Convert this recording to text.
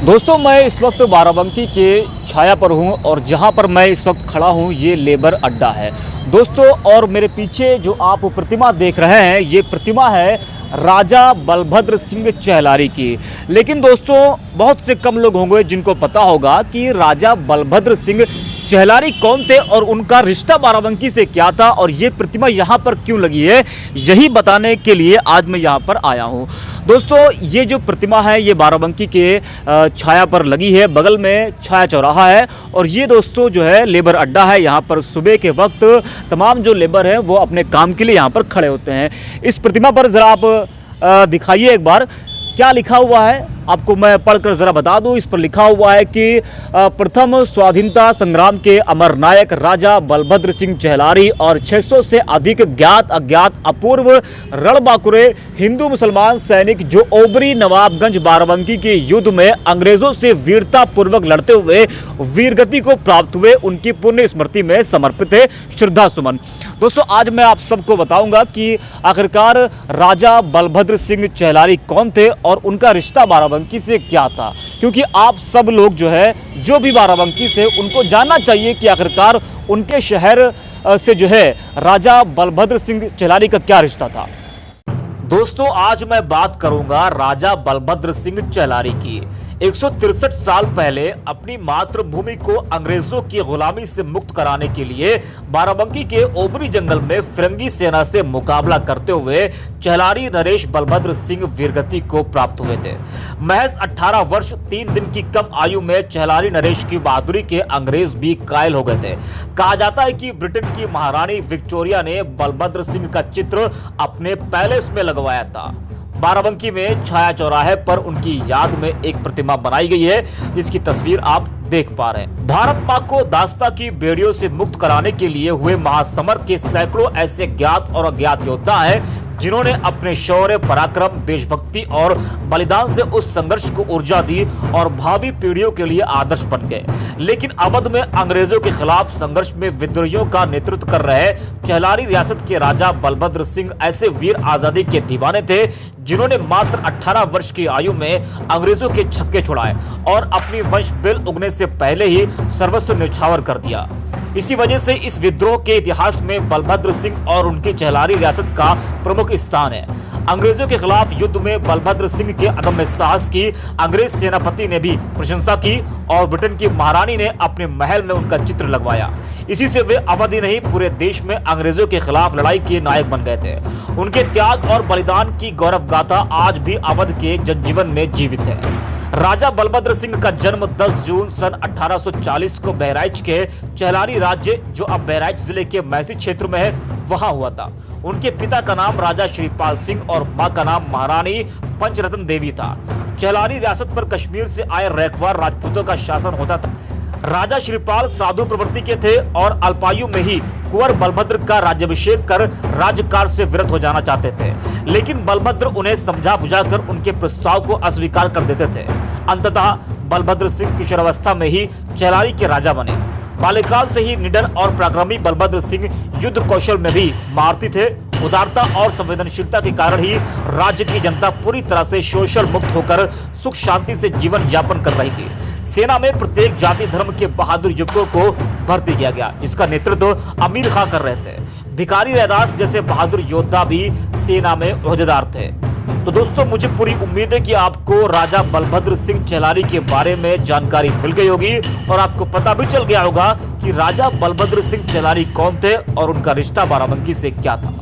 दोस्तों मैं इस वक्त बाराबंकी के छाया पर हूं और जहां पर मैं इस वक्त खड़ा हूं ये लेबर अड्डा है दोस्तों। और मेरे पीछे जो आप प्रतिमा देख रहे हैं ये प्रतिमा है राजा बलभद्र सिंह चहलारी की। लेकिन दोस्तों बहुत से कम लोग होंगे जिनको पता होगा कि राजा बलभद्र सिंह चहलारी कौन थे और उनका रिश्ता बाराबंकी से क्या था और ये प्रतिमा यहाँ पर क्यों लगी है, यही बताने के लिए आज मैं यहाँ पर आया हूँ। दोस्तों ये जो प्रतिमा है ये बाराबंकी के छाया पर लगी है, बगल में छाया चौराहा है और ये दोस्तों जो है लेबर अड्डा है। यहाँ पर सुबह के वक्त तमाम जो लेबर हैं वो अपने काम के लिए यहाँ पर खड़े होते हैं। इस प्रतिमा पर ज़रा आप दिखाइए एक बार क्या लिखा हुआ है, आपको मैं पढ़कर ज़रा बता दूं। इस पर लिखा हुआ है कि प्रथम स्वाधीनता संग्राम के अमर नायक राजा बलभद्र सिंह चहलारी और 600 से अधिक ज्ञात अज्ञात अपूर्व रणबांकुरे हिंदू मुसलमान सैनिक जो ओबरी नवाबगंज बाराबंकी के युद्ध में अंग्रेजों से वीरता पूर्वक लड़ते हुए वीरगति को प्राप्त हुए, उनकी पुण्य स्मृति में समर्पित है श्रद्धा सुमन। दोस्तों आज मैं आप सबको बताऊंगा कि आखिरकार राजा बलभद्र सिंह चहलारी कौन थे और उनका रिश्ता बाराबंकी से क्या था, क्योंकि आप सब लोग जो है जो भी बाराबंकी से उनको जानना चाहिए कि आखिरकार उनके शहर से जो है राजा बलभद्र सिंह चहलारी का क्या रिश्ता था। दोस्तों आज मैं बात करूंगा राजा बलभद्र सिंह चहलारी की। 163 साल पहले अपनी मातृभूमि को अंग्रेजों की गुलामी से मुक्त कराने के लिए बाराबंकी के ओबरी जंगल में फिरंगी सेना से मुकाबला करते हुए चहलारी नरेश बलभद्र सिंह वीरगति को प्राप्त हुए थे। महज 18 वर्ष 3 दिन की कम आयु में चहलारी नरेश की बहादुरी के अंग्रेज भी कायल हो गए थे। कहा जाता है कि ब्रिटेन की महारानी विक्टोरिया ने बलभद्र सिंह का चित्र अपने पैलेस में लगवाया था। बाराबंकी में छाया चौराहे पर उनकी याद में एक प्रतिमा बनाई गई है, इसकी तस्वीर आप देख पा रहे हैं। भारत पाक को दास्ता की बेड़ियों से मुक्त कराने के लिए हुए महासमर के सैकड़ों ऐसे ज्ञात और अज्ञात योद्धा हैं जिन्होंने अपने शौर्य, पराक्रम, देशभक्ति और बलिदान से उस संघर्ष को ऊर्जा दी और भावी पीढ़ियों के लिए आदर्श बन गए। लेकिन अवध में अंग्रेजों के खिलाफ संघर्ष में विद्रोहियों का नेतृत्व कर रहे चहलारी रियासत के राजा बलभद्र सिंह ऐसे वीर आजादी के दीवाने थे जिन्होंने मात्र 18 वर्ष की आयु में अंग्रेजों के छक्के छुड़ाए और अपनी वंश बिल उगने से पहले ही सर्वस्व न्यौछावर कर दिया। इसी वजह से इस विद्रोह के इतिहास में बलभद्र सिंह और उनकी चहलारी रियासत का प्रमुख स्थान है। अंग्रेजों के खिलाफ युद्ध में बलभद्र सिंह के अदम्य साहस की अंग्रेज सेनापति ने भी प्रशंसा की और ब्रिटेन की महारानी ने अपने महल में उनका चित्र लगवाया। इसी से वे अवध ही नहीं पूरे देश में अंग्रेजों के खिलाफ लड़ाई के नायक बन गए थे। उनके त्याग और बलिदान की गौरव गाथा आज भी अवध के जनजीवन में जीवित है। राजा बलभद्र सिंह का जन्म 10 जून सन 1840 को बहराइच के चहलारी राज्य, जो अब बहराइच जिले के मैसी क्षेत्र में है, वहां हुआ था। उनके पिता का नाम राजा श्रीपाल सिंह और मां का नाम महारानी पंचरत्न देवी था। चहलारी रियासत पर कश्मीर से आए रैकवार राजपूतों का शासन होता था। राजा श्रीपाल साधु प्रवृत्ति के थे और अल्पायु में ही कुंवर बलभद्र का राज्याभिषेक कर राज्यकाल से विरत हो जाना चाहते थे, लेकिन बलभद्र उन्हें समझा बुझाकर उनके प्रस्ताव को अस्वीकार कर देते थे। अंततः बलभद्र सिंह किशोरावस्था में ही चहलारी के राजा बने। बाल्यकाल से ही निडर और पराक्रमी बलभद्र सिंह युद्ध कौशल में भी महारथी थे। उदारता और संवेदनशीलता के कारण ही राज्य की जनता पूरी तरह से शोषण मुक्त होकर सुख शांति से जीवन यापन कर रही थी। सेना में प्रत्येक जाति धर्म के बहादुर युवकों को भर्ती किया गया, जिसका नेतृत्व अमीर खां कर रहे थे। भिखारी रैदास जैसे बहादुर योद्धा भी सेना में ओहदेदार थे। तो दोस्तों मुझे पूरी उम्मीद है कि आपको राजा बलभद्र सिंह चहलारी के बारे में जानकारी मिल गई होगी और आपको पता भी चल गया होगा कि राजा बलभद्र सिंह चहलारी कौन थे और उनका रिश्ता बाराबंकी से क्या था।